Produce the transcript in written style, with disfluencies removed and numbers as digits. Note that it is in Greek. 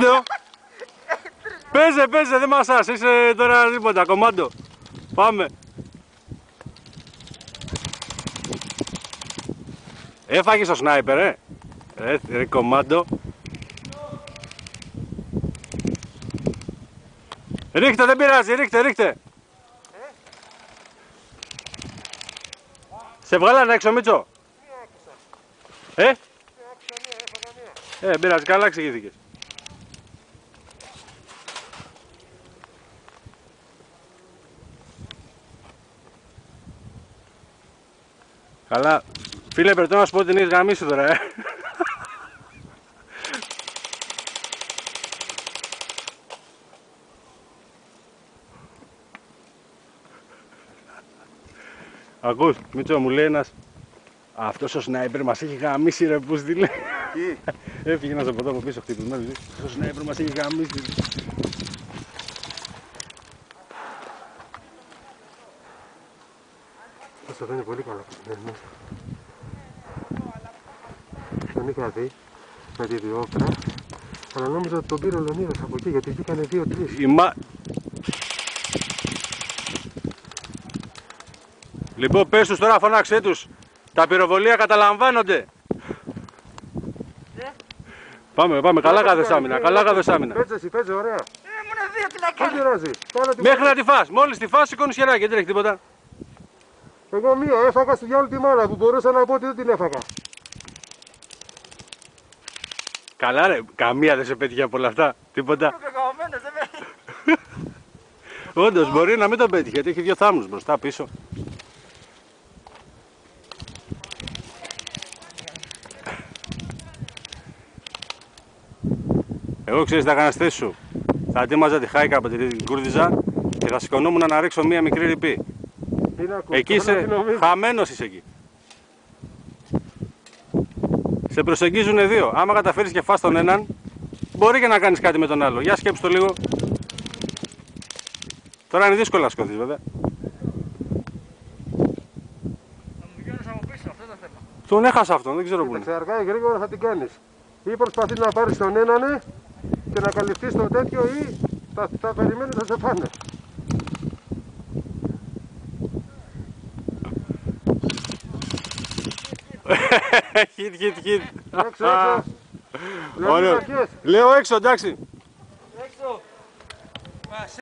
βίντεο. Παίζε, δεν μασάς, είσαι τώρα τίποτα, κομμάντο. Πάμε. Έφαγες το σνάιπερ, ρε κομμάντο. Ρίχτε, δεν πειράζει, ρίχτε. Σε βγάλανε έξω, Μίτσο. Πειράζει, καλά εξηγήθηκες. Καλά, φίλε, πρέπει να σου πω ότι είναι γαμίσου τώρα, Ακούς, Μίτσο, μου λέει ένας, αυτός ο σνάιπερ μας έχει γαμίσει ρε πούστη, λέει. Έφυγε ένας από εδώ από πίσω χτυπημένος, αυτός ο σνάιπερ μας έχει γαμίσει. Αυτό δεν είναι πολύ καλό. Τον είχα δει με τη διόπτρα, αλλά νόμιζα ότι τον πήρε ο Λεωνίδας από εκεί, γιατί βγήκανε 2-3. Λοιπόν, πες τους τώρα, φώναξέ τους. Τα πυροβολία καταλαμβάνονται. Πάμε, καλά κάθες άμυνα, Παίζε, ωραία. Ήμουν δύο, τι να κάνω. Μέχρι να τη φας, μόλις τη φας σηκώνεις χεράκια, δεν έχει τίποτα. Εγώ μία έφαγα στη διάλογη τη μάνα που μπορούσα να πω ότι δεν την έφαγα. Καλά ρε, καμία δεν σε πέτυχε από όλα αυτά, τίποτα. Όντως, μπορεί να μην τον πέτυχε, γιατί έχει δύο θάμνους μπροστά, πίσω. Εγώ ξέρεις, θα έκανα στη θέση σου. Θα ετοίμαζα τη χάικα από την Κούρδιζα και θα σηκωνόμουν να ρίξω μία μικρή ρηπή. Εκεί είσαι, χαμένος είσαι εκεί. Σε προσεγγίζουν δύο. Άμα καταφέρεις και φας τον έναν, μπορεί και να κάνεις κάτι με τον άλλο. Για σκέψου το λίγο. Τώρα είναι δύσκολο να σκοτώσεις βέβαια. Θα μου βγαίνεις από πίσω, αυτό το θέμα. Τον έχασα αυτόν, δεν ξέρω πού είναι. Αργά ή γρήγορα θα την κάνεις. Ή προσπαθείς να πάρεις τον έναν και να καλυφθείς το τέτοιο, ή θα περιμένεις θα σε φάνε. Χιτ. Έξω. Λέω έξω, εντάξει.